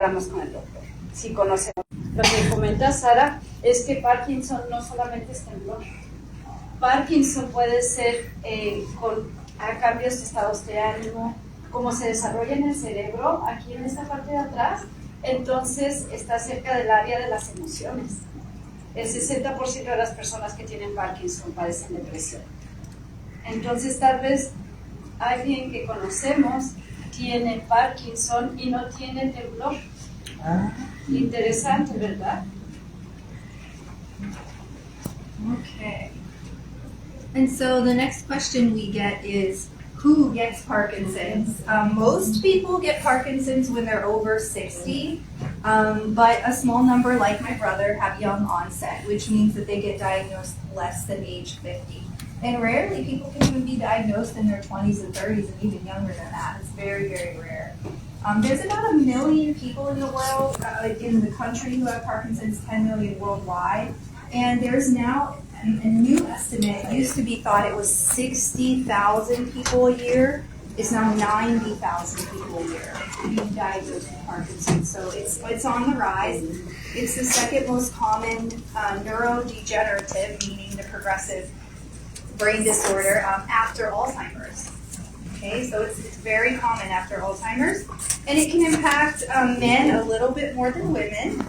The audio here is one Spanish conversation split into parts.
hablamos con el doctor, si conocemos. Lo que comenta Sara es que Parkinson no solamente es temblor. Parkinson puede ser con cambios de estados de ánimo, como se desarrolla en el cerebro, aquí en esta parte de atrás, entonces está cerca del área de las emociones. El 60% de las personas que tienen Parkinson padecen depresión. Entonces tal vez alguien que conocemos tiene Parkinson y no tiene temblor. Interesante, ¿verdad? Okay. And so the next question we get is, who gets Parkinson's? Most people get Parkinson's when they're over 60, but a small number, like my brother, have young onset, which means that they get diagnosed less than age 50. And rarely people can even be diagnosed in their 20s and 30s and even younger than that. It's very, very rare. There's about 1 million people in the world, in the country, who have Parkinson's, 10 million worldwide. And there's now a new estimate. It used to be thought it was 60,000 people a year. It's now 90,000 people a year being diagnosed with Parkinson's. So it's on the rise. It's the second most common neurodegenerative, meaning the progressive brain disorder, after Alzheimer's. Okay, so it's very common after Alzheimer's. And it can impact men a little bit more than women.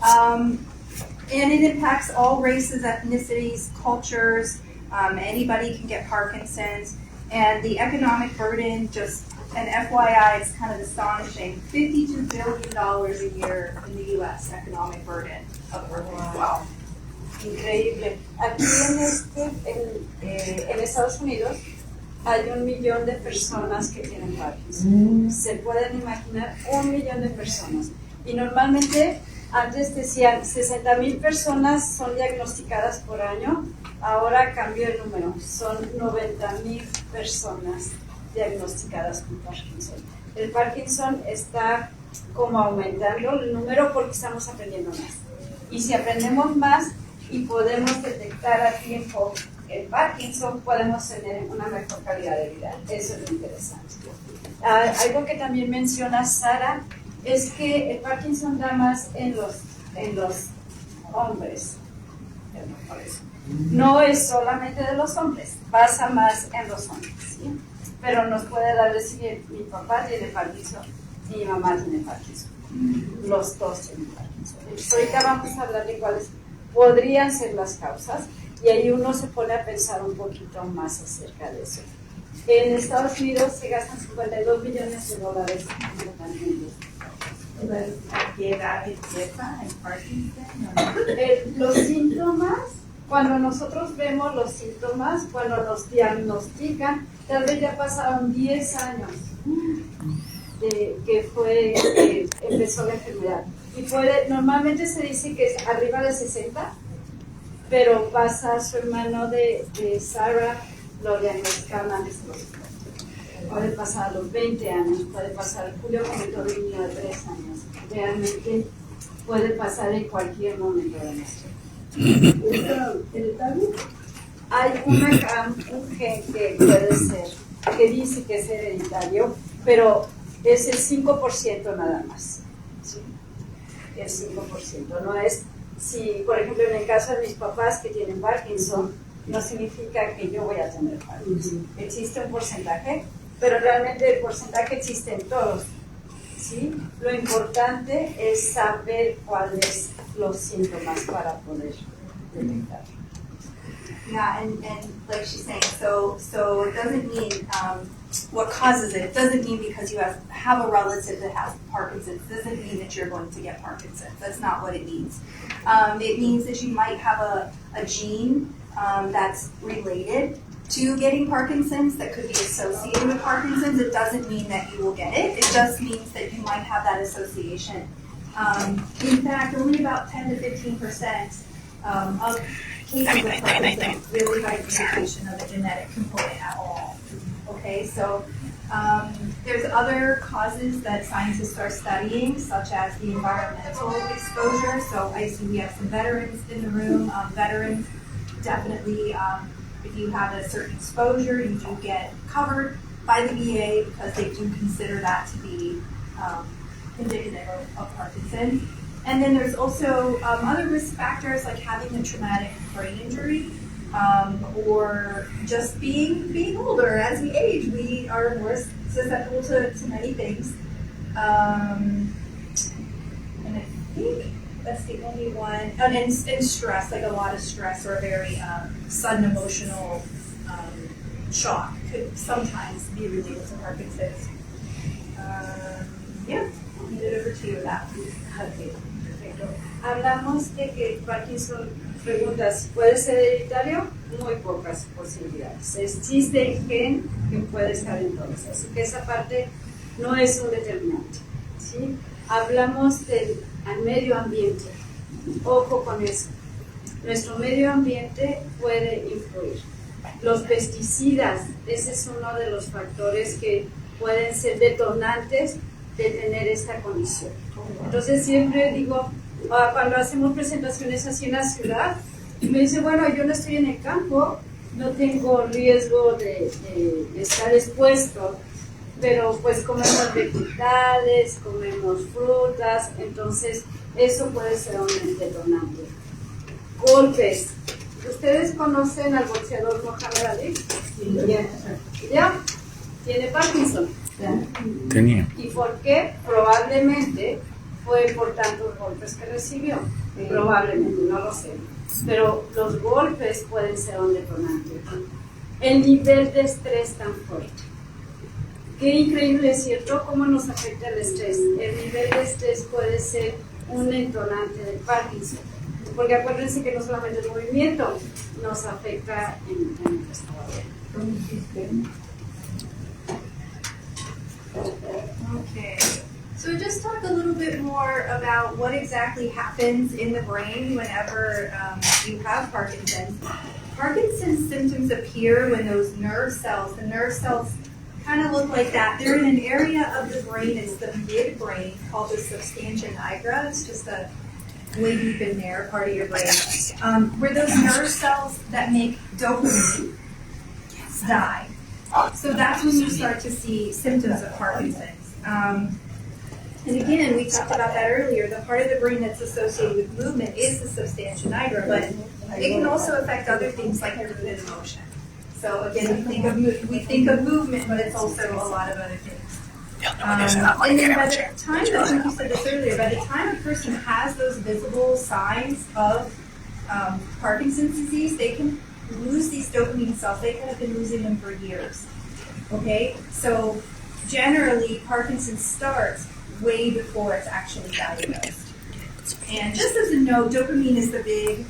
And it impacts all races, ethnicities, cultures. Anybody can get Parkinson's. And the economic burden, just an FYI, it's kind of astonishing. $52 billion a year in the U.S. economic burden of Parkinson's. Wow. Increíble. Aquí en Estados Unidos hay 1 millón de personas que tienen Parkinson. Se pueden imaginar 1 millón de personas. Y normalmente, antes decían 60,000 personas son diagnosticadas por año. Ahora cambió el número. Son 90,000 personas diagnosticadas con Parkinson. El Parkinson está como aumentando el número porque estamos aprendiendo más. Y si aprendemos más y podemos detectar a tiempo el Parkinson, podemos tener una mejor calidad de vida. Eso es lo interesante. Algo que también menciona Sara es que el Parkinson da más en los hombres. No es solamente de los hombres, pasa más en los hombres, ¿sí? Pero nos puede dar decir, mi papá tiene Parkinson, mi mamá tiene Parkinson. Los dos tienen Parkinson. Entonces, ahorita vamos a hablar de cuáles podrían ser las causas y ahí uno se pone a pensar un poquito más acerca de eso. En Estados Unidos se gastan $52 billones en tratamientos. ¿A qué edad empieza el Parkinson? Los síntomas, cuando nosotros vemos los síntomas, cuando nos diagnostican, tal vez ya pasaron 10 años que empezó la enfermedad. Y normalmente se dice que es arriba de 60, pero pasa su hermano de Sarah, lo diagnosticaron antes de los 50. Puede pasar a los 20 años, puede pasar, Julio comentó de un niño de 3 años. Realmente puede pasar en cualquier momento de nuestro vida. Hay un gen que puede ser, que dice que es hereditario, pero es el 5% nada más. ¿Sí? El 5%. No es, si por ejemplo en el caso de mis papás que tienen Parkinson, no significa que yo voy a tener Parkinson. Existe un porcentaje, pero realmente el porcentaje existe en todos. ¿Sí? Lo importante es saber cuáles los síntomas para poder detectar. Yeah, and like she's saying, so it doesn't mean what causes it. It doesn't mean because you have a relative that has Parkinson's. It doesn't mean that you're going to get Parkinson's. That's not what it means. It means that you might have a gene that's related to getting Parkinson's that could be associated with Parkinson's. It doesn't mean that you will get it. It just means that you might have that association. In fact, only about 10 to 15% of cases of Parkinson's really have an indication of a genetic component at all. Okay, so there's other causes that scientists are studying, such as the environmental exposure. So I see we have some veterans in the room. Veterans definitely, if you have a certain exposure, you do get covered by the VA because they do consider that to be indicative of Parkinson's. And then there's also other risk factors like having a traumatic brain injury or just being older. As we age, we are more susceptible to many things. And I think that's the only one. And stress, like a lot of stress or a very sudden emotional shock could sometimes be related to Parkinson's. Yeah, I'll hand it over to you with that. Okay, perfecto. Hablamos de que Parkinson, preguntas, ¿puede ser hereditario? Muy pocas posibilidades. Existe el gen que puede estar en todos, así que esa parte no es un determinante, ¿sí? Hablamos del medio ambiente. Ojo con eso. Nuestro medio ambiente puede influir. Los pesticidas, ese es uno de los factores que pueden ser detonantes de tener esta condición. Entonces siempre digo, cuando hacemos presentaciones así en la ciudad, me dice, bueno, yo no estoy en el campo, no tengo riesgo de estar expuesto, pero pues comemos vegetales, comemos frutas, entonces eso puede ser un detonante. Golpes. ¿Ustedes conocen al boxeador Mohamed Ali? Sí. ¿Ya? ¿Tiene Parkinson? Tenía. ¿Y por qué? Probablemente fue por tantos golpes que recibió. Sí. Probablemente, no lo sé. Pero los golpes pueden ser un detonante. El nivel de estrés tan fuerte. Qué increíble, ¿cierto? ¿Cómo nos afecta el estrés? El nivel de estrés puede ser un detonante de Parkinson. Porque acuérdense que no solamente el movimiento nos afecta en el estado. Okay, so just talk a little bit more about what exactly happens in the brain whenever you have Parkinson's. Parkinson's symptoms appear when those nerve cells, the nerve cells kind of look like that. They're in an area of the brain, it's the midbrain, called the substantia nigra. It's just a way deep in there, part of your brain, where those nerve cells that make dopamine die. So that's when you start to see symptoms of Parkinson's. And again, we talked about that earlier. The part of the brain that's associated with movement is the substantia nigra, but it can also affect other things like your mood and emotion. So again, we think of movement, but it's also a lot of other things. And then by the time, I think you said this earlier, by the time a person has those visible signs of Parkinson's disease, they can lose these dopamine cells. They could have been losing them for years. Okay? So generally, Parkinson's starts way before it's actually diagnosed. And just as a note, dopamine is the big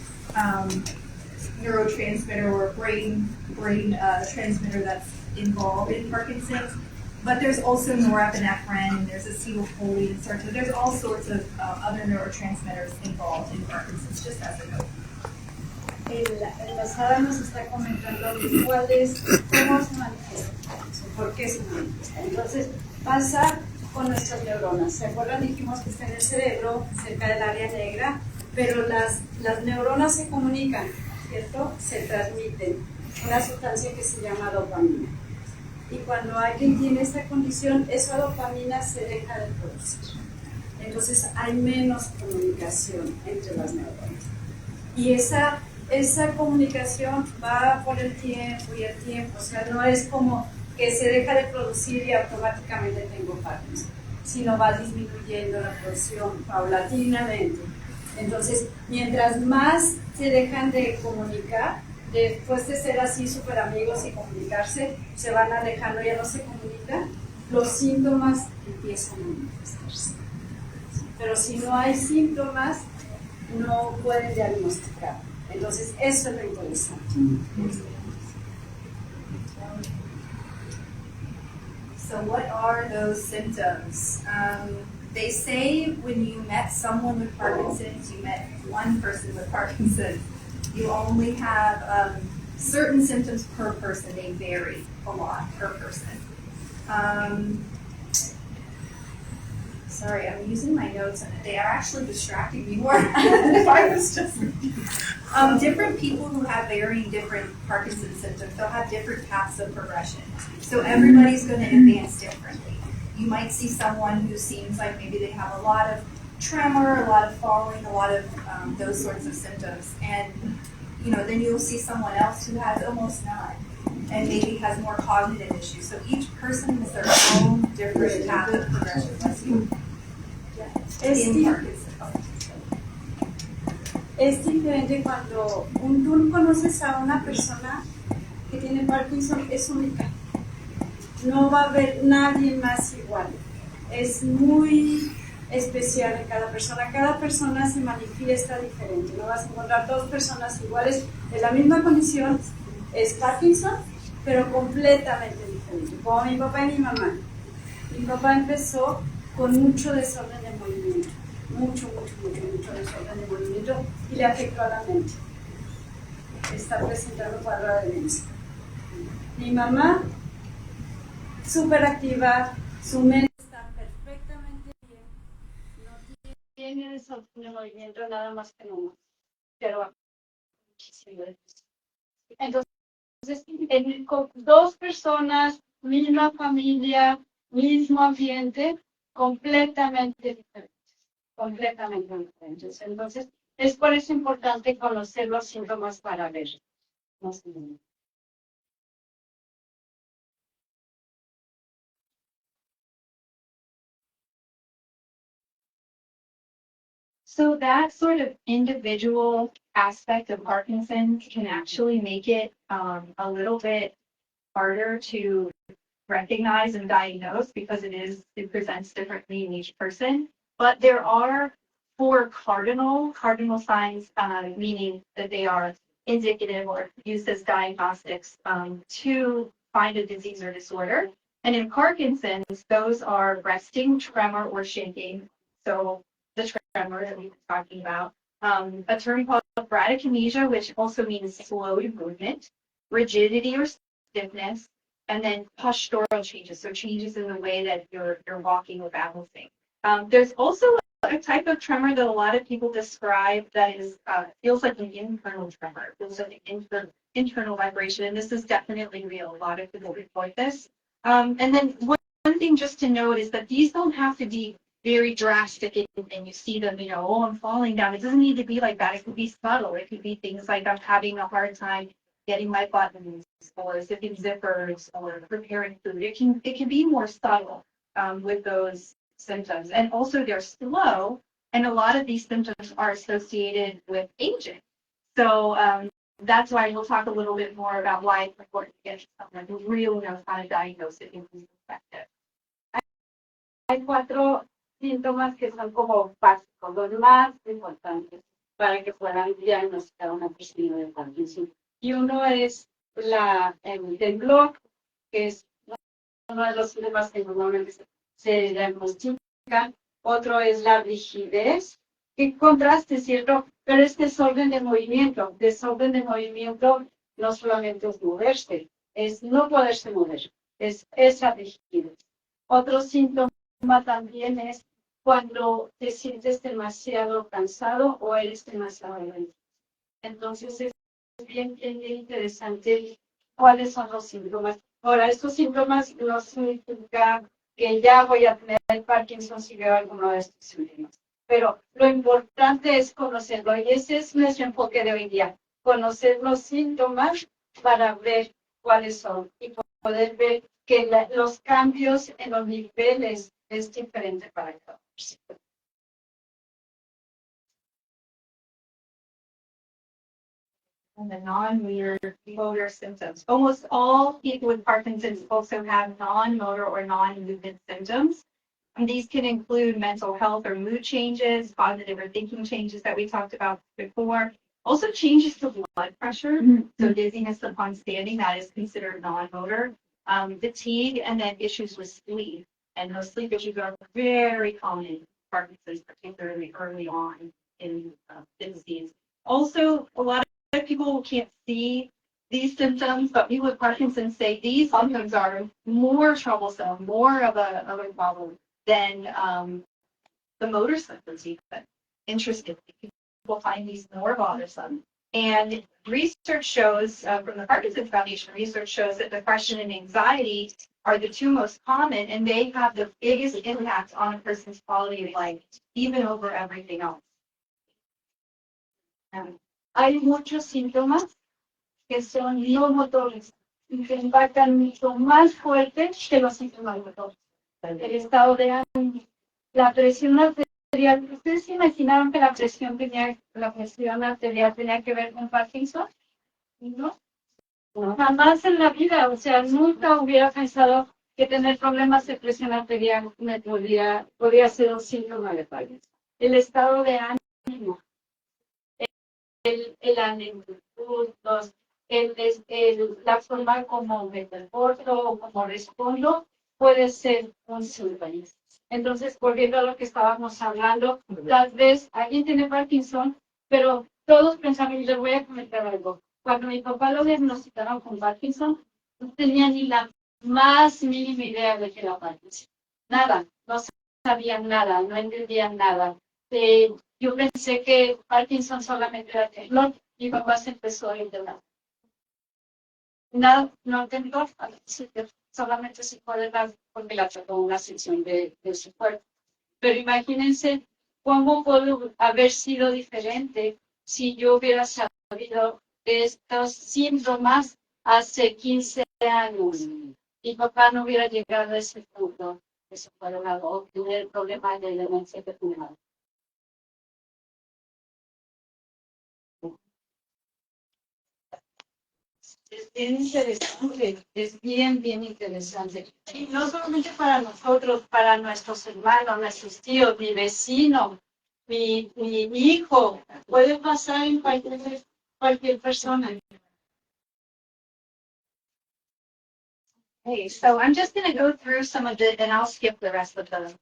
neurotransmitter or brain transmitter that's involved in Parkinson's. But there's also norepinephrine, and there's acetylcholine, and serotonin. There's all sorts of other neurotransmitters involved in Parkinson's, just as a note. La Sara nos está comentando cuál es, cómo se manifiesta, por qué se manifiesta. Entonces, pasa con nuestras neuronas. ¿Se acuerdan? Dijimos que está en el cerebro, cerca del área negra, pero las neuronas se comunican, ¿cierto? Se transmiten una sustancia que se llama dopamina. Y cuando alguien tiene esta condición, esa dopamina se deja de producir. Entonces hay menos comunicación entre las neuronas. Y esa comunicación va por el tiempo y el tiempo. O sea, no es como que se deja de producir y automáticamente tengo Parkinson, sino va disminuyendo la producción paulatinamente. Entonces, mientras más se dejan de comunicar, después de ser así súper amigos y comunicarse, se van alejando, ya no se comunican, los síntomas empiezan a manifestarse. Pero si no hay síntomas, no pueden diagnosticar. Entonces, eso es lo interesante. So what are those symptoms? They say when you met someone with Parkinson's, you met one person with Parkinson's. You only have certain symptoms per person. They vary a lot per person. Sorry, I'm using my notes and they are actually distracting me more than if I was just... different people who have varying different Parkinson's symptoms, they'll have different paths of progression. So everybody's going to advance differently. you might see someone who seems like maybe they have a lot of tremor, a lot of falling, a lot of those sorts of symptoms. And then you'll see someone else who has almost none and maybe has more cognitive issues. So each person has their own different path of progression. Es diferente cuando tú conoces a una persona que tiene Parkinson, es única. No va a haber nadie más igual. Es muy especial en cada persona. Cada persona se manifiesta diferente. No vas a encontrar dos personas iguales de la misma condición. Es Parkinson, pero completamente diferente. Como mi papá y mi mamá. Mi papá empezó con mucho desorden de movimiento. Mucho desorden de movimiento y le afectó a la mente. Está presentando cuadro de demencia. Mi mamá, súper activa, su mente está perfectamente bien, no tiene desorden de movimiento nada más que no, pero entonces, con dos personas, misma familia, mismo ambiente, completamente diferentes. Entonces, es por eso importante conocer los síntomas para ver. So that sort of individual aspect of Parkinson's can actually make it a little bit harder to recognize and diagnose because it presents differently in each person. But there are four cardinal signs, meaning that they are indicative or used as diagnostics to find a disease or disorder. And in Parkinson's, those are resting, tremor, or shaking. So the tremor that we've been talking about. A term called bradykinesia, which also means slowed movement, rigidity or stiffness, and then postural changes, so changes in the way that you're walking or balancing. There's also a type of tremor that a lot of people describe that is feels like an internal tremor, feels like an internal vibration, and this is definitely real. A lot of people report this. And then one thing just to note is that these don't have to be very drastic and you see them, oh, I'm falling down. It doesn't need to be like that. It could be subtle. It could be things like I'm having a hard time getting my buttons or zipping zippers or preparing food. It can be more subtle with those symptoms. And also they're slow, and a lot of these symptoms are associated with aging. So that's why we'll talk a little bit more about why it's important to get someone who really knows how to diagnose it in this perspective. Hay cuatro síntomas que son como básicos, los más importantes para que puedan diagnosticar una persona de Parkinson. Y uno es el temblor, que es uno de los síntomas que normalmente se diagnostica. Otro es la rigidez, que contraste, ¿cierto? Pero es desorden de movimiento. Desorden de movimiento no solamente es moverse, es no poderse mover, es esa rigidez. Otro síntoma también es cuando te sientes demasiado cansado o eres demasiado lento. Entonces es bien interesante cuáles son los síntomas. Ahora, estos síntomas no significan que ya voy a tener el Parkinson si veo alguno de estos síntomas. Pero lo importante es conocerlo, y ese es nuestro enfoque de hoy día, conocer los síntomas para ver cuáles son y poder ver que los cambios en los niveles es diferente para cada persona. And the non-motor symptoms. Almost all people with Parkinson's also have non-motor or non-movement symptoms. And these can include mental health or mood changes, cognitive or thinking changes that we talked about before. Also changes to blood pressure, so dizziness upon standing, that is considered non-motor. Fatigue, and then issues with sleep. And those sleep issues are very common in Parkinson's, particularly early on in the disease. Also, a lot of people can't see these symptoms, but people with Parkinson's say these symptoms are more troublesome, more of a problem than the motor symptoms even. Interestingly, people find these more bothersome. And research shows, from the Parkinson's Foundation, research shows that depression and anxiety are the two most common, and they have the biggest impact on a person's quality of life, even over everything else. Hay muchos síntomas que son no motores y que impactan mucho más fuerte que los síntomas motores. El estado de ánimo, la presión arterial. ¿Ustedes se imaginaron que la presión arterial tenía que ver con Parkinson? ¿No? Jamás en la vida, o sea, nunca hubiera pensado que tener problemas de presión arterial podría ser un síntoma de Parkinson. El estado de ánimo, el anhelo, la forma como me comporto o como respondo puede ser un síntoma. Entonces, volviendo a lo que estábamos hablando, tal vez alguien tiene Parkinson, pero todos pensamos, y les voy a comentar algo. Cuando mi papá lo diagnosticaron con Parkinson, no tenía ni la más mínima idea de que era Parkinson. Nada, no sabían nada, no entendían nada. Yo pensé que Parkinson solamente era temblor. Mi papá se empezó a internar. Nada, no entendió, solamente se puede dar porque la trató una sección de su cuerpo. Pero imagínense cómo pudo haber sido diferente si yo hubiera sabido de estos síntomas hace 15 años. Mi papá no hubiera llegado a ese punto. Eso fue o tener el problema de demencia terminal. Es bien interesante, es bien interesante. Y no solamente para nosotros, para nuestros hermanos, nuestros tíos, mi vecino, mi hijo, puede pasar en cualquier persona. Okay, so I'm just going to go through some of it, and I'll skip the rest of them.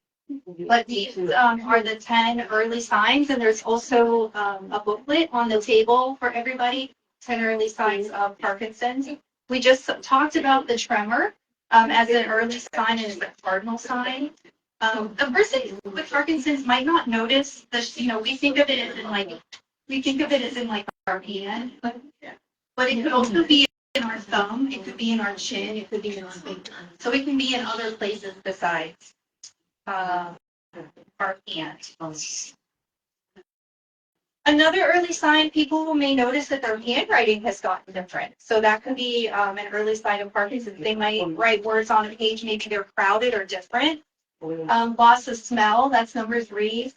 But these are the 10 early signs, and there's also a booklet on the table for everybody, 10 early signs of Parkinson's. We just talked about the tremor as an early sign and as a cardinal sign. A person with Parkinson's might not notice this, we think of it as in like our hand, but it could also be in our thumb, it could be in our chin, it could be in our finger. So it can be in other places besides our hand. Another early sign, people may notice that their handwriting has gotten different. So that could be an early sign of Parkinson's. They might write words on a page, maybe they're crowded or different. Loss of smell, that's number 3.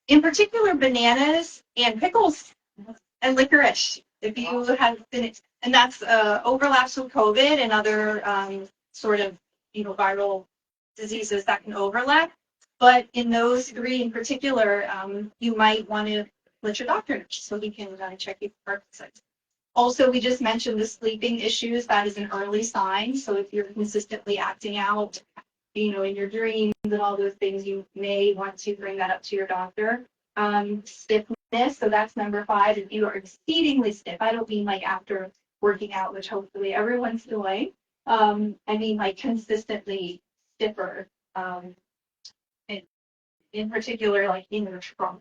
In particular, bananas and pickles and licorice. If you have been, and that's overlaps with COVID and other sort of viral diseases that can overlap. But in those 3 in particular, you might want to let your doctor know so he can check you for Parkinson's. Also, we just mentioned the sleeping issues. That is an early sign. So if you're consistently acting out, in your dreams and all those things, you may want to bring that up to your doctor. Stiffness, so that's number 5. If you are exceedingly stiff, I don't mean like after working out, which hopefully everyone's doing. I mean like consistently stiffer. In particular, like in your trunk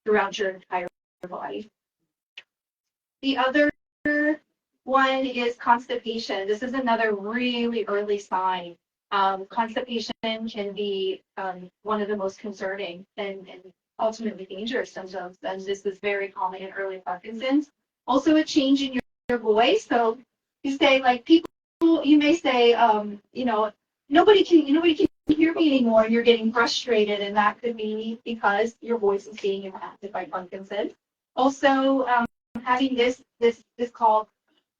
throughout your entire body. The other one is constipation. This is another really early sign. Constipation can be one of the most concerning and ultimately dangerous symptoms, and this is very common in early Parkinson's. Also, a change in your voice. So you say like people, you may say, nobody can hear me anymore, and you're getting frustrated, and that could be because your voice is being impacted by Parkinson's. Also, having this called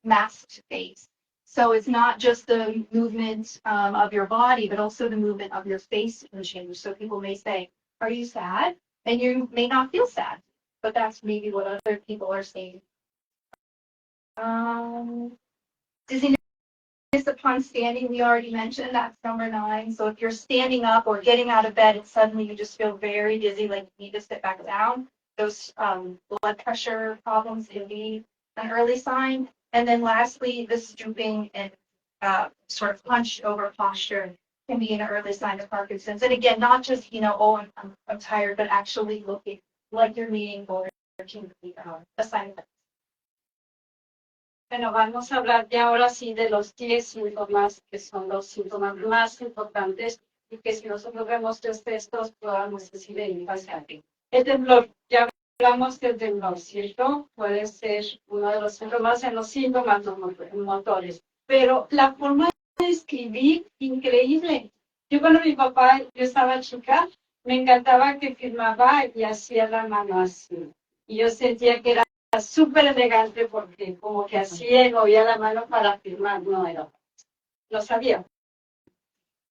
masked face. So it's not just the movement of your body, but also the movement of your face can change. So people may say, "Are you sad?" And you may not feel sad, but that's maybe what other people are saying. Dizziness upon standing, we already mentioned, that's number 9. So if you're standing up or getting out of bed and suddenly you just feel very dizzy, like you need to sit back down, those blood pressure problems can be an early sign. And then lastly, the stooping and sort of hunched over posture can be an early sign of Parkinson's. And again, not just, I'm tired, but actually looking like you're leaning forward can be a sign of Bueno, vamos a hablar ya ahora sí de los 10 síntomas que son los síntomas más importantes y que si nosotros vemos tres de estos podamos decir en base a qué. El temblor, ya hablamos del temblor, ¿cierto? Puede ser uno de los síntomas en los síntomas motores, pero la forma de escribir, increíble. Yo cuando mi papá, yo estaba chica, me encantaba que firmaba y hacía la mano así. Y yo sentía que era súper elegante porque como que así movía la mano para firmar, no era, lo sabía.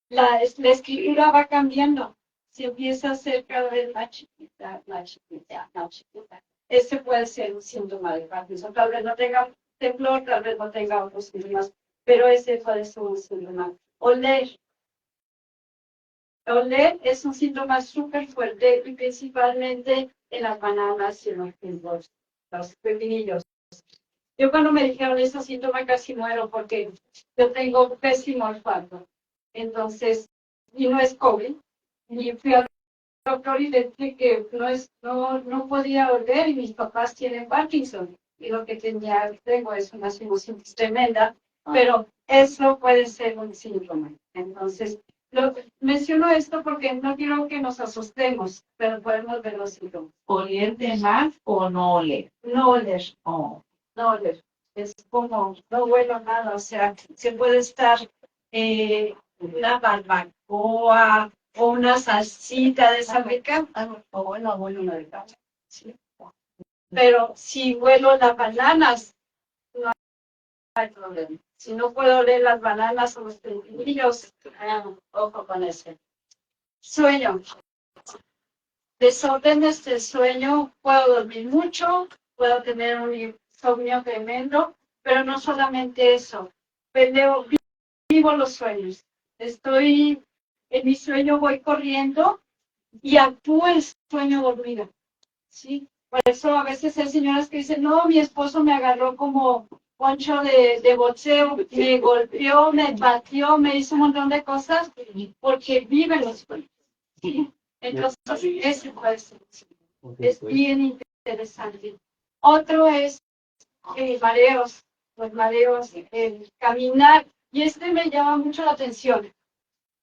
La escritura va cambiando, se empieza a ser cada vez más chiquita, más chiquita, más chiquita. Ese puede ser un síntoma de Parkinson. Tal vez no tenga temblor, tal vez no tenga otros síntomas, pero ese puede ser un síntoma. Oler. Oler es un síntoma súper fuerte y principalmente en las bananas y en los pepinillos. Yo cuando me dijeron ese síntoma casi muero porque yo tengo pésimo olfato. Entonces, y no es COVID. Y fui al doctor y le dije que no podía oler y mis papás tienen Parkinson. Y lo que tengo es una sinusitis tremenda, pero eso puede ser un síntoma. Entonces, menciono esto porque no quiero que nos asustemos, pero podemos ver los síntomas. ¿Oler de más o no oler? No oler. Oh. No oler. Es como, no huelo nada, o sea, se puede estar una barbacoa o una salsita de esa rica, o bueno, huelo una de cada. Sí. Pero si huelo las bananas, no hay problema. Si no puedo oler las bananas o los pepinillos, ojo con eso. Sueño. Desórdenes del sueño, puedo dormir mucho, puedo tener un insomnio tremendo, pero no solamente eso, vivo los sueños. Estoy en mi sueño, voy corriendo y actúo el sueño dormido. ¿Sí? Por eso a veces hay señoras que dicen, no, mi esposo me agarró como poncho de boxeo, me golpeó, me batió, me hizo un montón de cosas porque vive los sueños. ¿Sí? Entonces, ese puede ser. Es bien interesante. Otro es mareos, los mareos, el caminar. Y este me llama mucho la atención.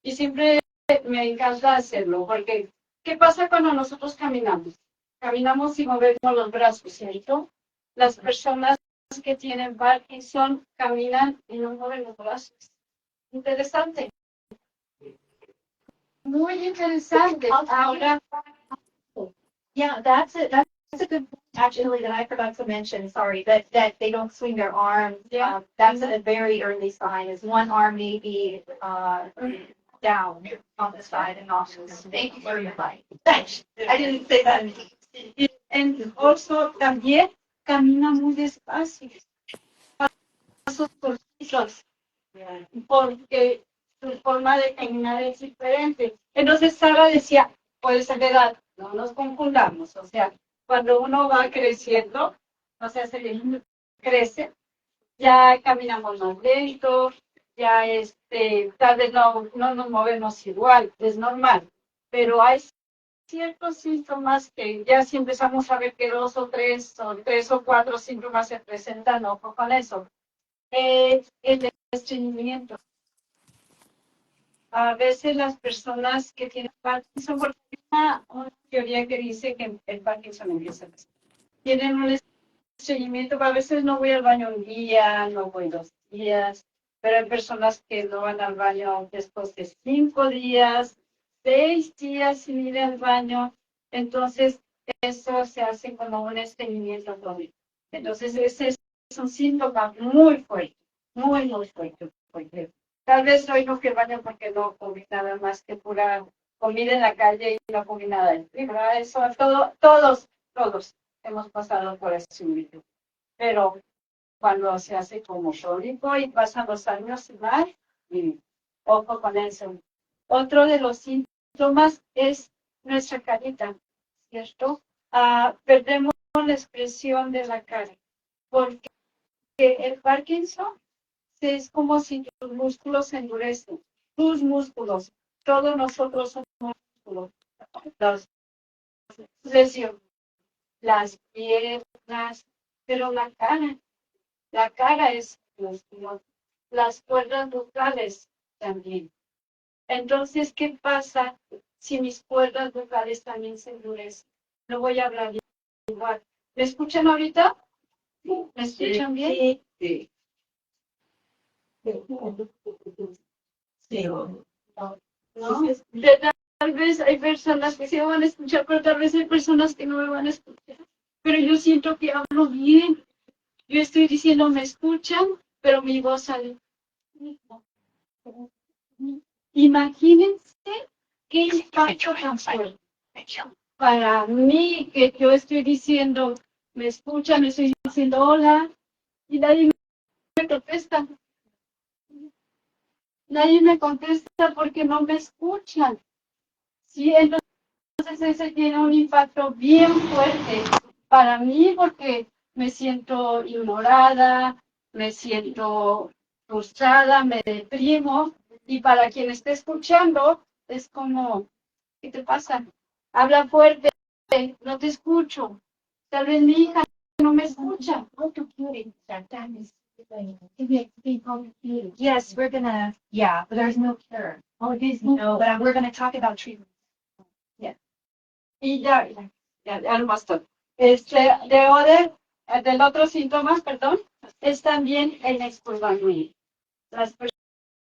Y siempre me encanta hacerlo, porque ¿qué pasa cuando nosotros caminamos? Caminamos y movemos los brazos, ¿cierto? Las personas que tienen Parkinson caminan y no mueven los brazos. Interesante. Muy interesante. Ahora, Yeah, that's a good point, actually, that I forgot to mention, sorry, that they don't swing their arms. Yeah. That's a very early sign, is one arm may be, down on the side and not. Thank you for your advice. I didn't say that. and also también camina muy despacio, pasos cortitos, porque su forma de caminar es diferente. Entonces Sara decía, puede ser de edad, no nos confundamos, o sea, cuando uno va creciendo, o sea, crece, ya caminamos más lento, ya tal vez no nos movemos igual, es normal, pero hay ciertos síntomas que ya si empezamos a ver que dos o tres o cuatro síntomas se presentan, ojo con eso. El estreñimiento. A veces las personas que tienen Parkinson, porque hay una teoría que dice que el Parkinson empieza a tienen un estreñimiento, a veces no voy al baño un día, no voy 2 días, pero hay personas que no van al baño después de 5 días, 6 días sin ir al baño, entonces eso se hace como un estreñimiento crónico. Entonces ese es un síntoma muy fuerte, muy, muy fuerte. Porque tal vez hoy no fui al baño porque no comí nada más que pura comida en la calle y no comí nada. Eso, todos hemos pasado por ese momento. Pero cuando se hace como crónico y pasan los años y más, y ojo con eso. Otro de los síntomas es nuestra carita, ¿cierto? Perdemos la expresión de la cara, porque el Parkinson es como si tus músculos se endurecen, tus músculos, todos nosotros somos músculos, las piernas, pero la cara la cara es las cuerdas vocales también. Entonces, ¿qué pasa si mis cuerdas vocales también se endurecen? No voy a hablar igual. ¿Me escuchan ahorita? ¿Me escuchan bien? Sí. Sí. ¿No? Tal vez hay personas que se van a escuchar, pero tal vez hay personas que no me van a escuchar. Pero yo siento que hablo bien. Yo estoy diciendo, me escuchan, pero mi voz sale. Imagínense qué impacto tan fuerte. Para mí, que yo estoy diciendo, me escuchan, me estoy diciendo hola, y nadie me contesta. Nadie me contesta porque no me escuchan. Sí, entonces ese tiene un impacto bien fuerte para mí porque me siento ignorada, me siento frustrada, me deprimo, y para quien esté escuchando es como, ¿qué te pasa? Habla fuerte, no te escucho. Tal vez mi hija no me escucha. Yes, we're gonna, yeah, but there's no cure. Oh, it is, no, but we're gonna talk about treatment. Y ya lo bastó. Del otro síntoma, perdón, es también el excurvamiento. Las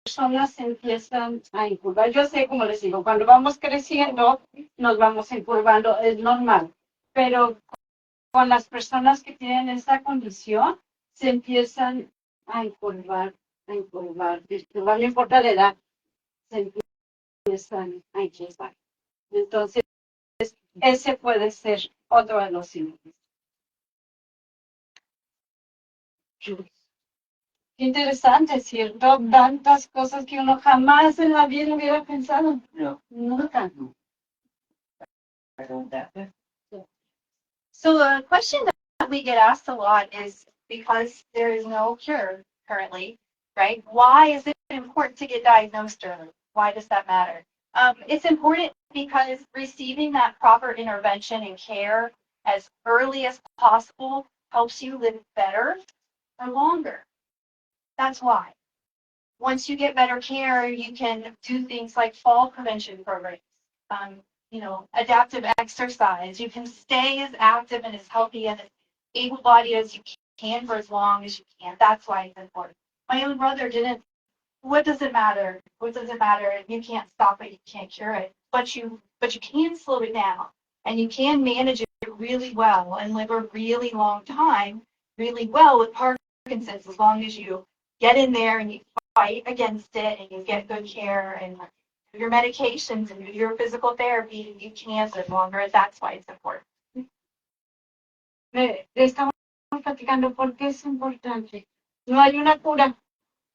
personas se empiezan a encurvar. Yo sé, como les digo, cuando vamos creciendo, nos vamos encurvando, es normal. Pero con las personas que tienen esta condición, se empiezan a encurvar, a encurvar. No importa la edad, se empiezan a encurvar. Entonces, ese puede ser otro de los síntomas. Qué interesante, ¿cierto? Tantas cosas que uno jamás en la vida hubiera pensado. No. Nunca. So a question that we get asked a lot is, because there is no cure currently, right? Why is it important to get diagnosed early? Why does that matter? It's important because receiving that proper intervention and care as early as possible helps you live better or longer. That's why. Once you get better care, you can do things like fall prevention programs, adaptive exercise. You can stay as active and as healthy and as able-bodied as you can for as long as you can. That's why it's important. My own brother didn't. What does it matter? What does it matter? You can't stop it. You can't cure it. But you can slow it down, and you can manage it really well and live a really long time, really well with Parkinson's, as long as you get in there and you fight against it and you get good care and your medications and your physical therapy, you can live longer. That's why it's important. Estamos platicando por qué es importante. No hay una cura.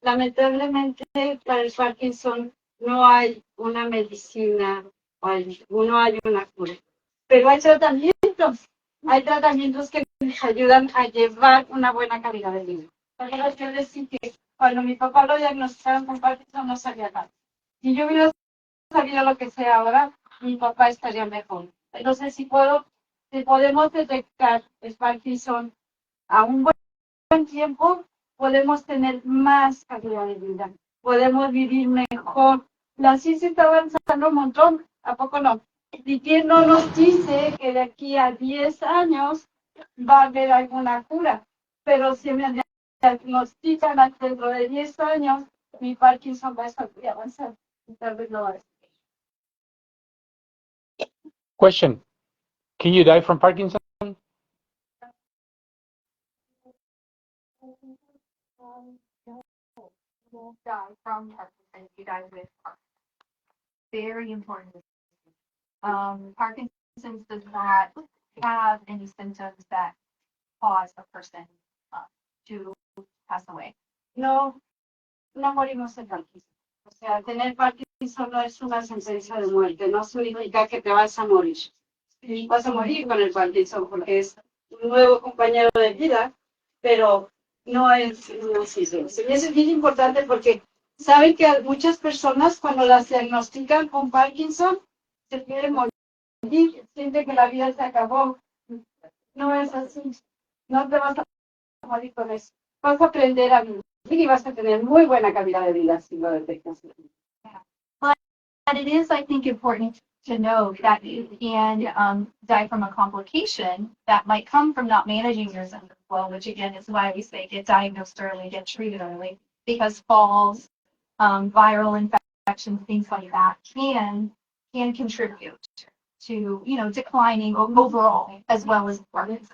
Lamentablemente, para el Parkinson no hay una medicina, no hay una cura. Pero hay tratamientos. Hay tratamientos que nos ayudan a llevar una buena calidad de vida. Para yo decir que cuando mi papá lo diagnosticaron con Parkinson no sabía nada. Si yo hubiera sabido lo que sé ahora, mi papá estaría mejor. Entonces, si podemos detectar el Parkinson a un buen tiempo, podemos tener más calidad de vida, podemos vivir mejor. La ciencia está avanzando un montón, ¿a poco no? ¿Y quién no nos dice que de aquí a 10 años va a haber alguna cura? Pero si me diagnostican dentro de 10 años, mi Parkinson va a estar muy avanzado. Tal vez no va a estar. Question: can you die from Parkinson? You die from Parkinson's, you die with Parkinson's. Very important. Parkinson's does not have any symptoms that cause a person to pass away. No morimos de Parkinson. O sea, tener Parkinson no es una sentencia de muerte, no significa que te vas a morir. Vas a morir con el Parkinson porque es un nuevo compañero de vida, pero no es una sentencia. Y eso es bien importante porque saben que muchas personas cuando las diagnostican con Parkinson se quieren morir, sienten que la vida se acabó. No es así. No te vas a morir con eso. vas a aprender a vivir y vas a tener muy buena calidad de vida si lo detectas. But it is, I think, important to know that you can die from a complication that might come from not managing your symptoms well, which again is why we say get diagnosed early, get treated early, because falls, viral infections, things like that can contribute to, declining overall as well as Parkinson's.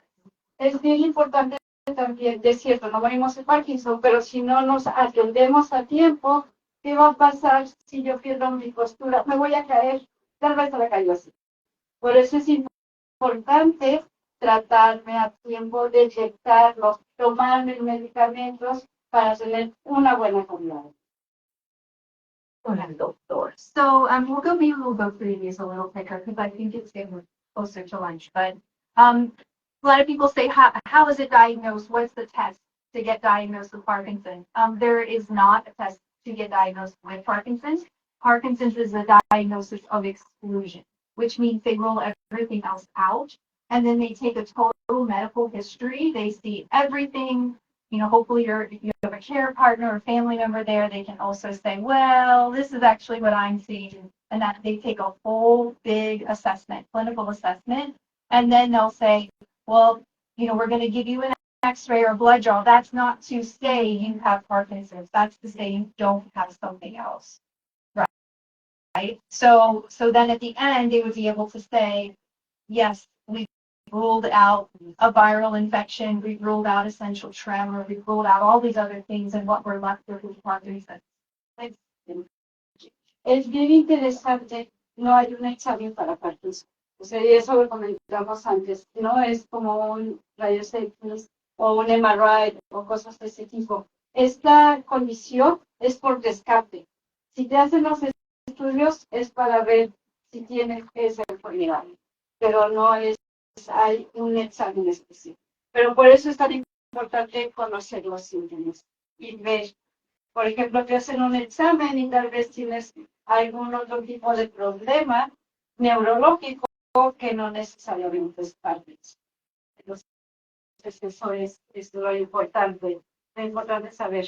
Es bien importante también, es cierto, no morimos de Parkinson, pero si no nos atendemos a tiempo, ¿qué va a pasar si yo pierdo mi postura? Me voy a caer, tal vez me caigo así. Por eso es importante tratarme a tiempo, detectarlos, tomar mis medicamentos para tener una buena calidad. Con el doctor. So maybe we'll go through these a little quicker because I think it's getting closer to lunch. But a lot of people say, how is it diagnosed? What's the test to get diagnosed with Parkinson's? There is not a test to get diagnosed with Parkinson's. Parkinson's is a diagnosis of exclusion, which means they rule everything else out. And then they take a total medical history. They see everything. Hopefully you have a care partner or family member there. They can also say, well, this is actually what I'm seeing. And that they take a whole big assessment, clinical assessment. And then they'll say, well, we're going to give you an X-ray or blood draw. That's not to say you have Parkinson's. That's to say you don't have something else. Right? So then at the end, they would be able to say, yes, we ruled out a viral infection, we've ruled out essential tremor, we've ruled out all these other things, and what we're left with is Parkinson's. Es bien interesante, no hay un examen para Parkinson. O sea, y eso lo comentamos antes, no es como un rayos X o un MRI o cosas de ese tipo. Esta condición es por descarte. Si te hacen los estudios es para ver si tienes esa enfermedad, pero no hay un examen específico. Pero por eso es tan importante conocer los síntomas y ver. Por ejemplo, te hacen un examen y tal vez tienes algún otro tipo de problema neurológico que no necesariamente es Parkinson. Entonces, eso es lo importante. Lo importante es saber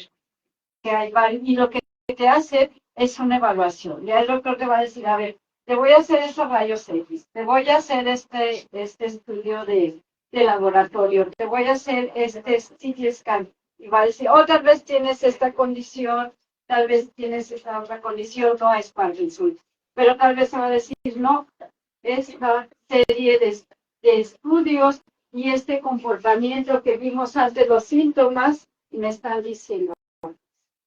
que hay varios. Y lo que te hace es una evaluación. Ya el doctor te va a decir, a ver, te voy a hacer estos rayos X, te voy a hacer este estudio de laboratorio, te voy a hacer este CT scan. Y va a decir, tal vez tienes esta condición, tal vez tienes esta otra condición, no es Parkinson. Pero tal vez se va a decir, no, esta serie de estudios y este comportamiento que vimos antes, los síntomas, me están diciendo.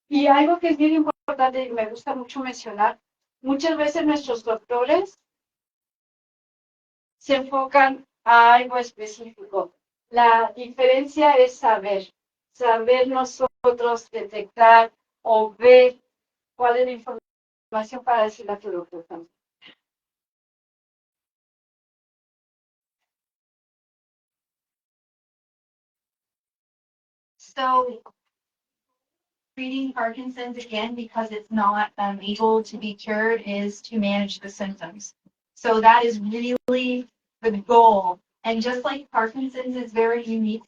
Y algo que es bien importante y me gusta mucho mencionar, muchas veces nuestros doctores se enfocan a algo específico. La diferencia es saber nosotros detectar o ver cuál es la información para decirle a tu doctor también. So treating Parkinson's again because it's not able to be cured is to manage the symptoms. So that is really the goal. And just like Parkinson's is very unique,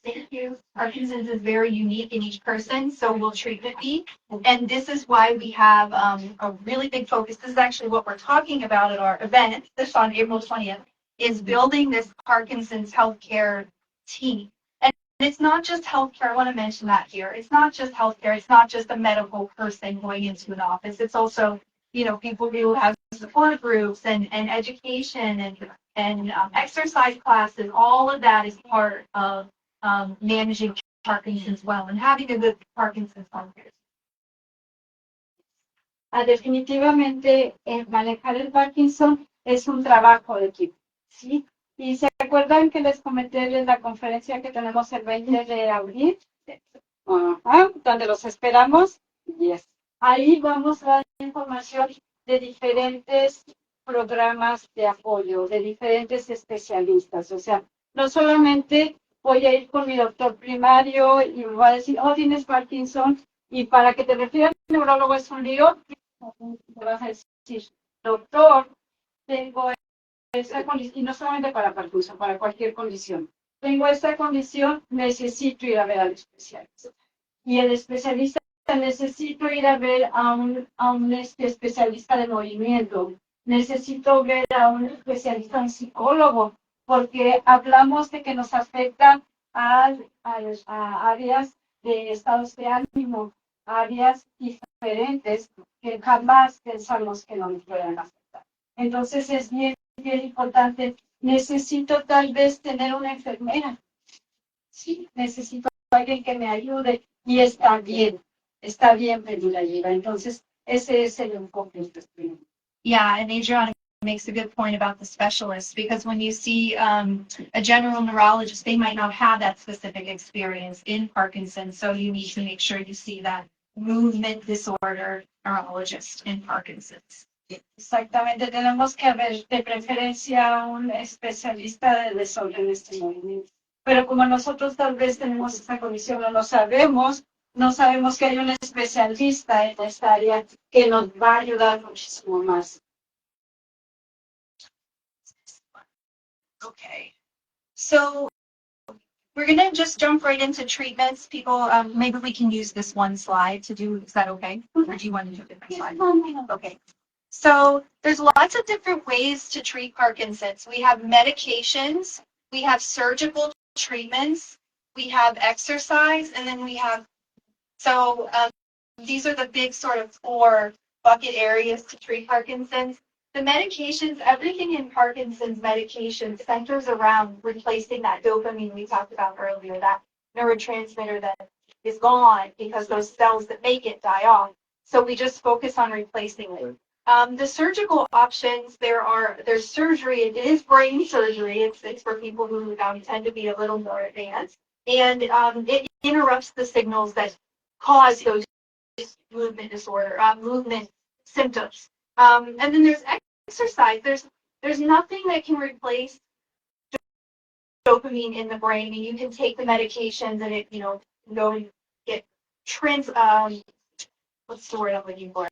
Parkinson's is very unique in each person, so will treatment be. And this is why we have a really big focus. This is actually what we're talking about at our event, this on April 20th, is building this Parkinson's healthcare team. It's not just healthcare. I want to mention that here. It's not just healthcare. It's not just a medical person going into an office. It's also, people who have support groups and education and exercise classes. All of that is part of managing Parkinson's well and having a good Parkinson's healthcare. Definitivamente, manejar el Parkinson es un trabajo de equipo, ¿sí? Y se acuerdan que les comenté en la conferencia que tenemos el 20 de abril, donde los esperamos. Yes. Ahí vamos a dar información de diferentes programas de apoyo, de diferentes especialistas. O sea, no solamente voy a ir con mi doctor primario y me va a decir, tienes Parkinson, y para que te refieras al neurólogo es un lío, te vas a decir, doctor, tengo esta condición, y no solamente para Parkinson, para cualquier condición. Tengo esta condición, necesito ir a ver al especialista. y el especialista necesito ir a ver a un especialista de movimiento, necesito ver a un especialista, un psicólogo, porque hablamos de que nos afecta a áreas de estados de ánimo, áreas diferentes que jamás pensamos que no nos puedan afectar. Entonces es bien, bien importante. Necesito tal vez tener una enfermera. Sí, necesito a alguien que me ayude y está bien pedir ayuda. Entonces, ese es el enfoque. Yeah, and Adriana makes a good point about the specialist, because when you see a general neurologist, they might not have that specific experience in Parkinson's, so you need to make sure you see that movement disorder neurologist in Parkinson's. Exactamente, tenemos que ver de preferencia a un especialista de desórdenes de movimiento. Pero como nosotros tal vez tenemos esta condición o no sabemos que hay un especialista en esta área que nos va a ayudar muchísimo más. Okay, so we're gonna just jump right into treatments. People, maybe we can use this one slide to do, is that okay? Or do you want to do a different slide? Okay. So there's lots of different ways to treat Parkinson's. We have medications, we have surgical treatments, we have exercise, and then we have, so these are the big sort of 4 bucket areas to treat Parkinson's. The medications, everything in Parkinson's medication centers around replacing that dopamine we talked about earlier, that neurotransmitter that is gone because those cells that make it die off. So we just focus on replacing it. The surgical options, there's surgery. It is brain surgery. It's for people who tend to be a little more advanced, and it interrupts the signals that cause those movement disorder, movement symptoms. And then there's exercise. There's nothing that can replace dopamine in the brain, and you can take the medications and it, go and get what's the word I'm looking for?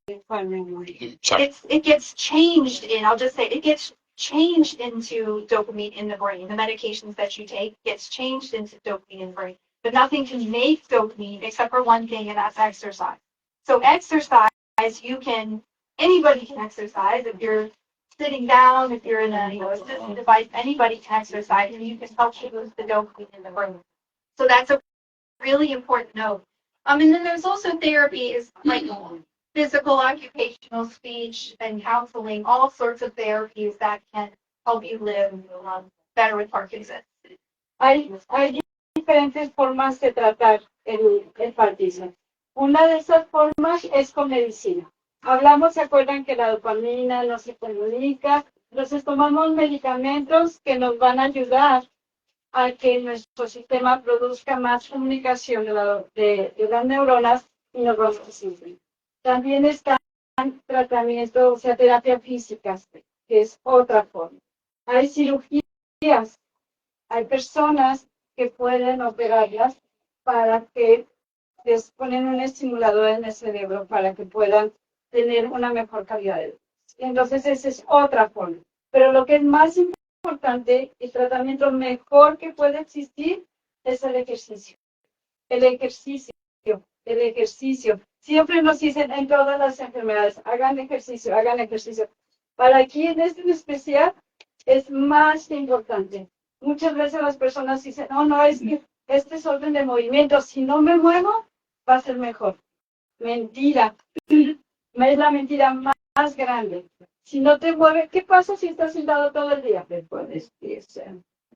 It gets changed in, I'll just say, it gets changed into dopamine in the brain. The medications that you take gets changed into dopamine in the brain. But nothing can make dopamine except for one thing, and that's exercise. So exercise, anybody can exercise. If you're sitting down, if you're in a assistive device, anybody can exercise, and you can help you boost the dopamine in the brain. So that's a really important note. And then there's also therapies like physical, occupational, speech, and counseling, all sorts of therapies that can help you live better with Parkinson's. Hay diferentes formas de tratar el Parkinson. Una de esas formas es con medicina. Hablamos, ¿se acuerdan que la dopamina no se comunica? Entonces tomamos medicamentos que nos van a ayudar a que nuestro sistema produzca más comunicación de las neuronas y nos vamos a sentir. También están tratamientos, o sea, terapia física, que es otra forma. Hay cirugías, hay personas que pueden operarlas para que les ponen un estimulador en el cerebro para que puedan tener una mejor calidad de vida. Entonces, esa es otra forma. Pero lo que es más importante, el tratamiento mejor que puede existir, es el ejercicio. El ejercicio. Siempre nos dicen en todas las enfermedades, hagan ejercicio. Para aquí en este especial es más importante. Muchas veces las personas dicen, no, es que este es orden de movimiento, si no me muevo, va a ser mejor. Mentira. Es la mentira más grande. Si no te mueves, ¿qué pasa si estás sentado todo el día? Te puedes irse.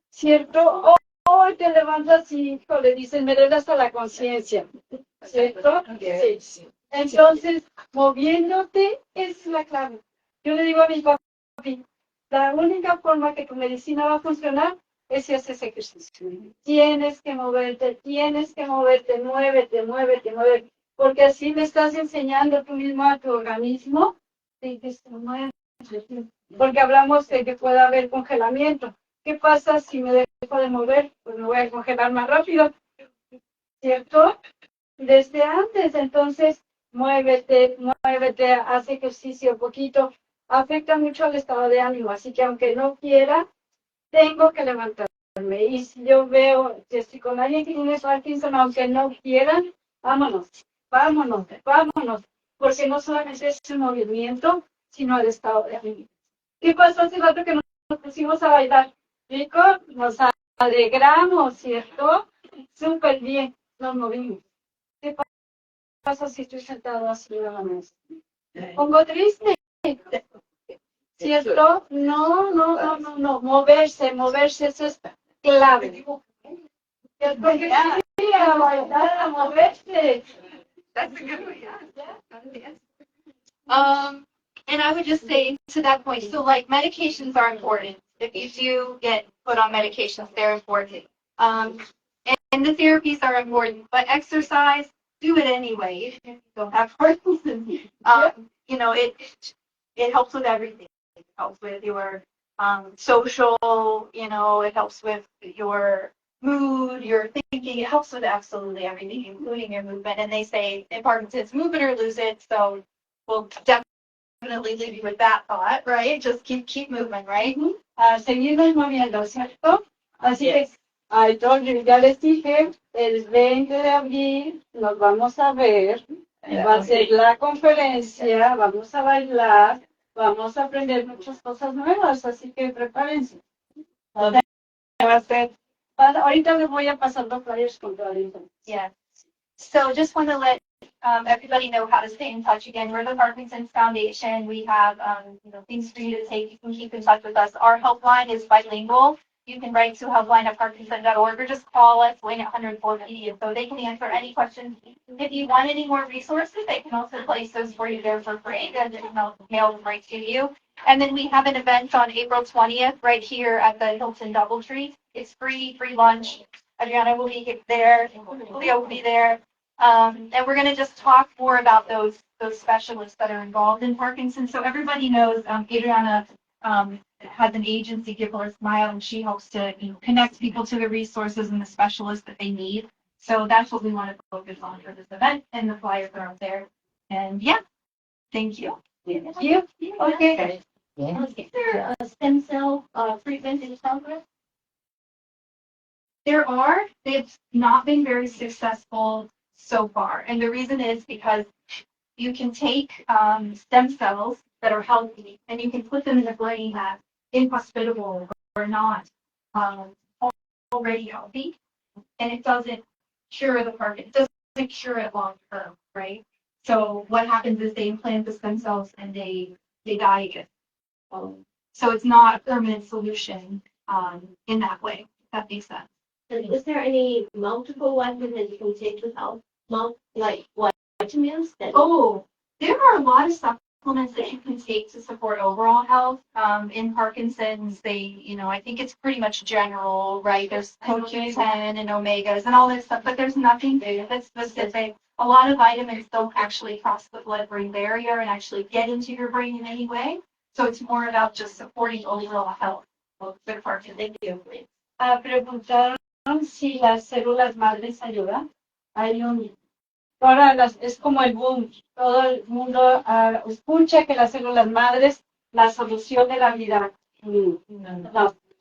¿Cierto? Hoy te levantas y le dicen, me duele hasta la conciencia. ¿Cierto? Sí. Entonces, moviéndote es la clave. Yo le digo a mi papi, la única forma que tu medicina va a funcionar es si haces ejercicio. Tienes que moverte, muévete. Porque así le estás enseñando tú mismo a tu organismo de que se mueve. Porque hablamos de que puede haber congelamiento. ¿Qué pasa si me dejo de mover? Pues me voy a congelar más rápido. ¿Cierto? Desde antes, entonces, muévete, haz ejercicio poquito. Afecta mucho al estado de ánimo, así que aunque no quiera, tengo que levantarme. ayudarme. Y si yo veo que estoy con alguien que tiene Parkinson, aunque no quieran, vámonos, vámonos, vámonos. Porque no solamente es el movimiento, sino el estado de ánimo. ¿Qué pasó hace rato que nos pusimos a bailar? Rico, nos alegramos, ¿cierto? Súper bien, nos movimos. ¿Qué pasa si estoy sentado así en la mesa? Pongo triste. ¿Cierto? No. Moverse, eso es clave. Porque sí, a bailar, a moverse. That's a good one, yeah. And I would just say to that point, so like medications are important. If you do get put on medications, they're important. And the therapies are important, but exercise, do it anyway, even if you don't have Parkinson's. You know, it helps with everything. It helps with your social, you know, it helps with your mood, your thinking, it helps with absolutely everything, including your movement. And they say in Parkinson's, move it or lose it. So we'll definitely leave you with that thought, right? Just keep moving, right? Seguirnos moviendo, ¿cierto? Así que, I told you, ya les dije, el 20 de abril nos vamos a ver, va a ser la conferencia, vamos a bailar, vamos a aprender muchas cosas nuevas, así que prepárense. Va a ser, ahorita les voy a pasar los flyers con toda la información. Yeah. So just want to let everybody know how to stay in touch. Again, we're the Parkinson's Foundation. We have things for you to take. You can keep in touch with us. Our helpline is bilingual. You can write to helpline@parkinson.org or just call us, Wayne at 104PD, and so they can answer any questions. If you want any more resources, they can also place those for you there for free, and then mail them right to you. And then we have an event on April 20th right here at the Hilton Doubletree. It's free lunch. Adriana will be there. Leo will be there. And we're going to just talk more about those specialists that are involved in Parkinson's. So everybody knows Adriana has an agency, Give Her a Smile, and she helps to connect people to the resources and the specialists that they need. So that's what we want to focus on for this event, and the flyers are out there. And yeah, thank you. Thank you. Okay. Is there a stem cell treatment in progress? There are. They've not been very successful so far. And the reason is because you can take stem cells that are healthy and you can put them in a brain that's inhospitable or not already healthy. And it doesn't cure the Parkinson. It doesn't cure it long term, right? So what happens is they implant the stem cells and they die again. So it's not a permanent solution in that way, if that makes sense. And is there any multiple ones that you can take without like vitamins? Oh, there are a lot of supplements that you can take to support overall health. In Parkinson's, I think it's pretty much general, right? There's CoQ10 and omegas and all this stuff, but there's nothing that's specific. A lot of vitamins don't actually cross the blood-brain barrier and actually get into your brain in any way. So it's more about just supporting overall health of the Parkinson's. Thank you. Preguntaron si las células madres ayudan. Ahora es como el boom. Todo el mundo escucha que las células madres, la solución de la vida. No.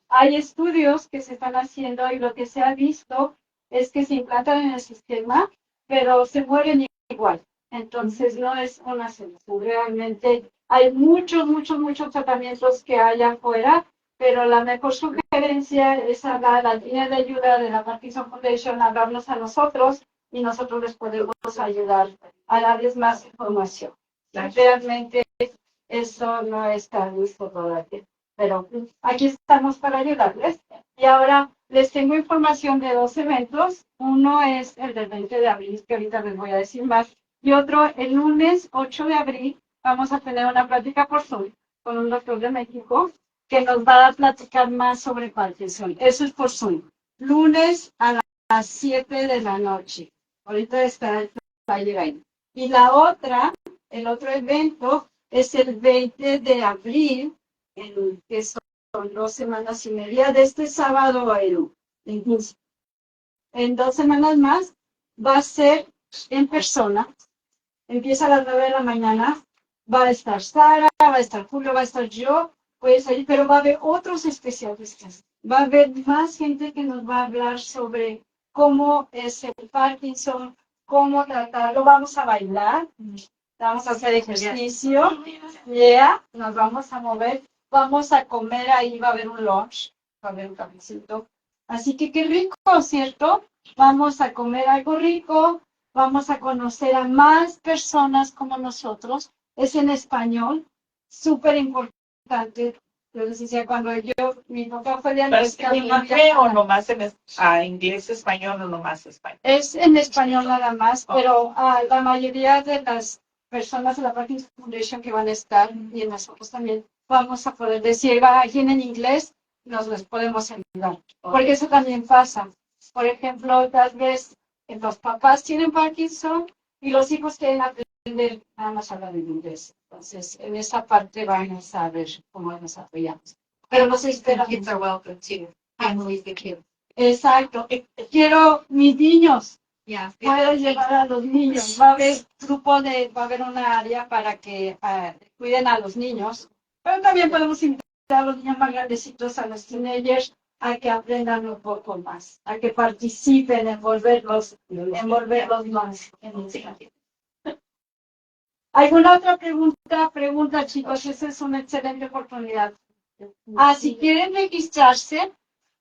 Hay estudios que se están haciendo y lo que se ha visto es que se implantan en el sistema, pero se mueren igual. Entonces no es una solución. Realmente hay muchos tratamientos que hay afuera, pero la mejor sugerencia es hablar a la línea de ayuda de la Parkinson Foundation, hablarnos a nosotros y nosotros les podemos ayudar a darles más información. Realmente eso no está listo todavía, pero aquí estamos para ayudarles. Y ahora les tengo información de 2 eventos. Uno es el del 20 de abril, que ahorita les voy a decir más. Y otro, el lunes 8 de abril, vamos a tener una plática por Zoom con un doctor de México que nos va a platicar más sobre Parkinson. Eso es por Zoom. Lunes a las 7 de la noche. Ahorita está el flyer ahí. Y el otro evento es el 20 de abril, que son 2 semanas y media de este sábado en 15. En 2 semanas más va a ser en persona. Empieza a las 9 de la mañana. Va a estar Sara, va a estar Julio, va a estar yo. Puedes ir, pero va a haber otros especialistas. Va a haber más gente que nos va a hablar sobre cómo es el Parkinson, cómo tratarlo. Vamos a bailar, vamos a hacer ejercicio, nos vamos a mover, vamos a comer, ahí va a haber un lunch, va a haber un cafecito. Así que qué rico, ¿cierto? Vamos a comer algo rico, vamos a conocer a más personas como nosotros. Es en español, súper importante. Yo les decía, cuando mi papá fue diagnosticado. O nomás inglés, español o nomás español. Es en español nada más, pero la mayoría de las personas de la Parkinson Foundation que van a estar, y nosotros también, vamos a poder decir, va alguien en inglés, nos les podemos ayudar. Porque eso también pasa. Por ejemplo, tal vez los papás tienen Parkinson y los hijos quieren aprender nada más hablar en inglés. Entonces, en esa parte vamos a ver cómo nos apoyamos. Pero los esperamos. Kids are welcome too. Families get cute. Exacto. Quiero mis niños. Yeah. Puedo llevar a los niños. Va a haber va a haber una área para que cuiden a los niños. Pero también podemos invitar a los niños más grandecitos, a los teenagers, a que aprendan un poco más, a que participen, envolverlos más. ¿Alguna otra pregunta? Pregunta, chicos. Esa es una excelente oportunidad. Si quieren registrarse,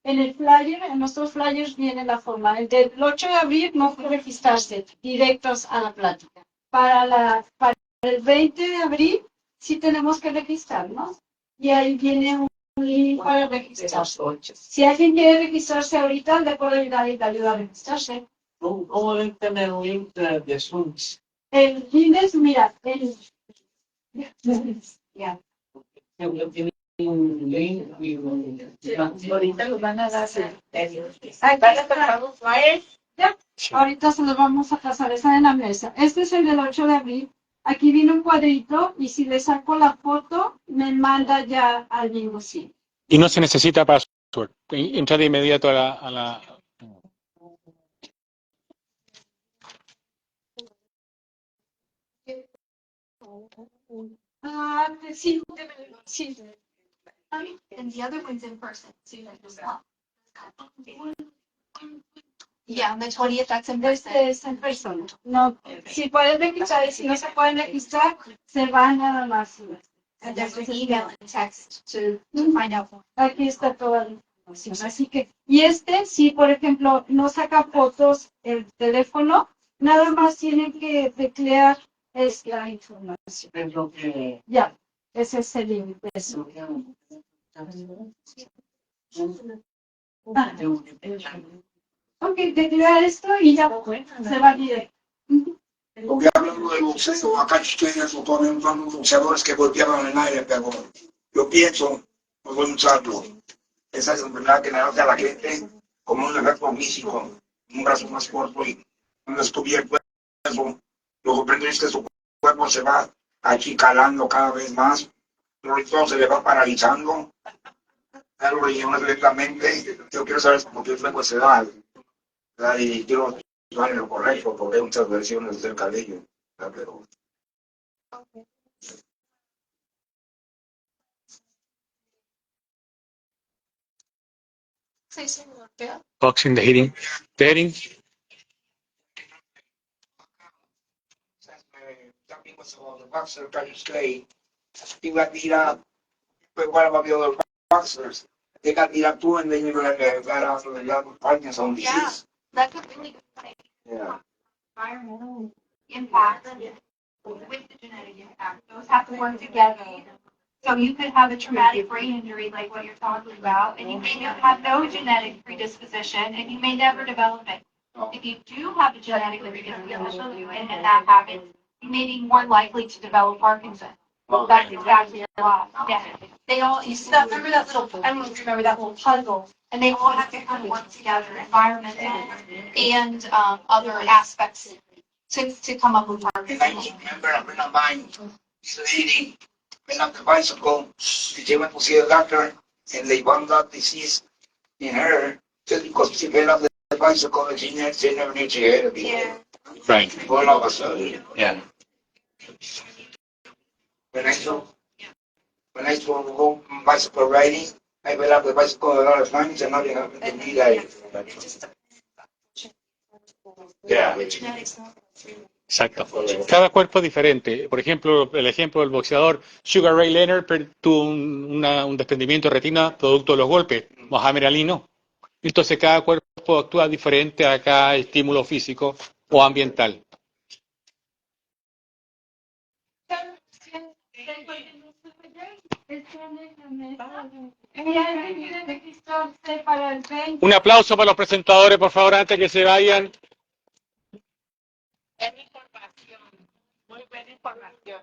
en el flyer, en nuestros flyers viene la forma. El del 8 de abril no puede registrarse, directos a la plática. Para el 20 de abril sí tenemos que registrarnos. Y ahí viene un link para registrarse. Si alguien quiere registrarse ahorita, le puedo ayudar y te ayuda a registrarse. ¿Cómo deben tener un link de Zoom? El link es, mira, Ya. Un link ahorita los van a dar. ¿Van a tomar los flyers? ahorita se los vamos a pasar, está en la mesa. Este es el del 8 de abril. Aquí viene un cuadrito y si le saco la foto, me manda ya al mismo sitio. Y no se necesita password. Entra de inmediato a la... Sí, sí. And the other one's in person, so you just Yeah, on the 20th, that's in person. Este es en persona. No, si pueden registrar y si no se pueden registrar, se van nada más. And there's an email and text to find out more. Aquí está toda la información. Así que, y si por ejemplo no saca fotos el teléfono, nada más tienen que teclear la información. Es lo que... Ya, ese es el link. Eso. Ok, teclear esto y ya se va directo. Porque hablando del boxeo, acá ustedes ponen unos boxeadores que golpeaban en el aire, pero yo pienso, no soy un santo, esa es la enfermedad que le hace a la gente como un efecto físico, un brazo más corto y un descubierto eso. Lo sorprendente es que su cuerpo se va achicalando cada vez más, pero todo se le va paralizando, algo le lleva lentamente. Yo quiero saber por qué luego se da, y quiero no es lo correcto, porque hay muchas versiones acerca de ello. Pero... Boxing, the hitting. The hitting. Talking was about the boxer Carlos Clay. He got beat up. But what about the other boxers? They got beat up too, and then you got out of the Parkinson disease. Yeah, that's a really good point. Yeah. Environmental impact with the genetic impact. Those have to work together. So you could have a traumatic brain injury like what you're talking about, and you may have no genetic predisposition, and you may never develop it. If you do have a genetic predisposition and that happens, you may be more likely to develop Parkinson. That's exactly a lot. Yeah. They all, you see that, remember that little, I don't know if you remember that little puzzle, and they all have to kind of work together, environmental and other aspects to come up with And I Parkinson's. remember a friend of mine, this lady, went up the bicycle, she went to see a doctor, and they found that disease in her, just because she fell off the bicycle, and she never knew she had it before. Yeah. Right. All of a sudden. Yeah. When I saw go bicycle riding, Hay verdad que pasa con la Francia, no llega a entender ahí. Yeah. Exacto. Cada cuerpo es diferente. Por ejemplo, el ejemplo del boxeador Sugar Ray Leonard tuvo un desprendimiento de retina producto de los golpes. Mohamed Ali no. Entonces cada cuerpo actúa diferente a cada estímulo físico o ambiental. Un aplauso para los presentadores, por favor, antes que se vayan. Es información, muy buena información.